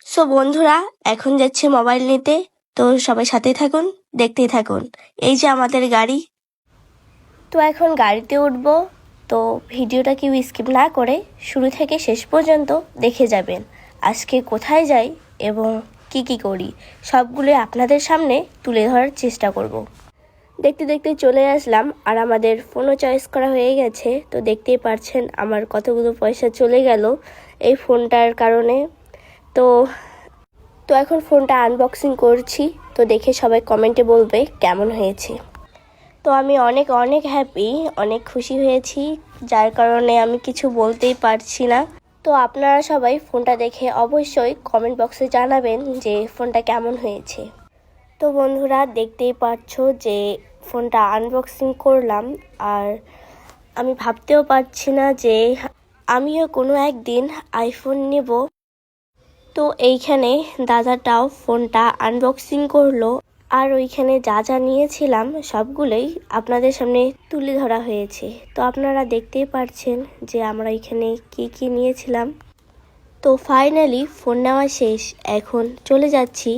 So বন্ধুরা, এখন যাচ্ছে মোবাইল নিতে। তো সবাই সাথেই থাকুন, দেখতেই থাকুন। এই যে আমাদের গাড়ি। তো এখন গাড়িতে উঠবো। তো ভিডিওটা কেউ স্কিপ না করে শুরু থেকে শেষ পর্যন্ত দেখে যাবেন। আজকে কোথায় যাই এবং কি করি সবগুলোই আপনাদের সামনে তুলে ধরার চেষ্টা করব। দেখতে দেখতে চলে আসলাম, আর আমাদের ফোনও চয়েস করা হয়ে গেছে। তো দেখতেই পারছেন আমার কতগুলো পয়সা চলে গেল এই ফোনটার কারণে। তো তো এখন ফোনটা আনবক্সিং করছি। তো দেখে সবাই কমেন্টে বলবে কেমন হয়েছে। তো আমি অনেক অনেক হ্যাপি, অনেক খুশি হয়েছি, যার কারণে আমি কিছু বলতেই পারছি না। তো আপনারা সবাই ফোনটা দেখে অবশ্যই কমেন্ট বক্সে জানাবেন যে ফোনটা কেমন হয়েছে। তো বন্ধুরা, দেখতেই পাচ্ছ যে ফোনটা আনবক্সিং করলাম, আর আমি ভাবতেও পারছি না যে আমিও কোনো একদিন আইফোন নেব। তো এইখানে দাদাটাও ফোনটা আনবক্সিং করলো, আর ওইখানে যা যা নিয়েছিলাম সবগুলোই আপনাদের সামনে তুলে ধরা হয়েছে। তো আপনারা দেখতেই পারছেন যে আমরা এখানে কি নিয়েছিলাম। তো ফাইনালি ফোন নেওয়া শেষ, এখন চলে যাচ্ছি।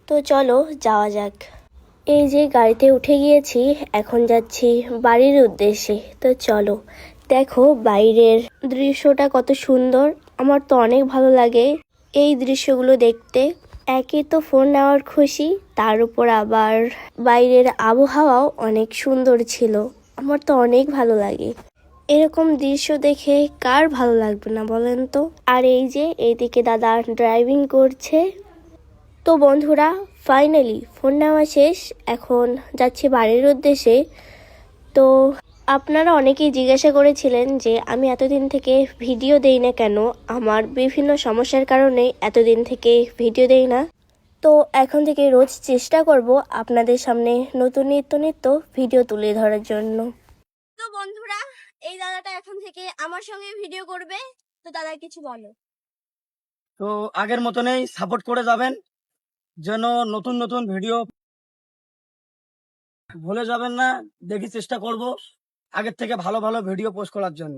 তো চলো যাওয়া যাক। এই যে গাড়িতে উঠে গিয়েছি, এখন যাচ্ছি বাড়ির উদ্দেশ্যে। তো চলো, দেখো বাইরের দৃশ্যটা কত সুন্দর। আমার তো অনেক ভালো লাগে এই দৃশ্যগুলো দেখতে। একে তো ফোন নেওয়ার খুশি, তার উপর আবার বাইরের আবহাওয়াও অনেক সুন্দর ছিল। আমার তো অনেক ভালো লাগে এরকম দৃশ্য দেখে, কার ভালো লাগবে না বলেন তো। আর এই যে এইদিকে দাদা ড্রাইভিং করছে। তো বন্ধুরা, ফাইনালি ফোন নেওয়া শেষ, এখন যাচ্ছি বাড়ির উদ্দেশ্যে। তো আপনারা অনেকেই জিজ্ঞাসা করেছিলেন যে আমি এতদিন থেকে ভিডিও দেই না কেন। আমার বিভিন্ন সমস্যার কারণে এতদিন থেকে ভিডিও দেই না। তো এখন থেকে রোজ চেষ্টা করব আপনাদের সামনে নতুন নিত্য ভিডিও তুলে ধরার জন্য। তো বন্ধুরা, এই দাদাটা এখন থেকে আমার সঙ্গে ভিডিও করবে। তো দাদা কিছু বলো। তো আগের মতনই সাপোর্ট করে যাবেন, যেন নতুন নতুন ভিডিও ভুলে যাবেন না। দেখি চেষ্টা করব আগের থেকে ভালো ভালো ভিডিও পোস্ট করার জন্য।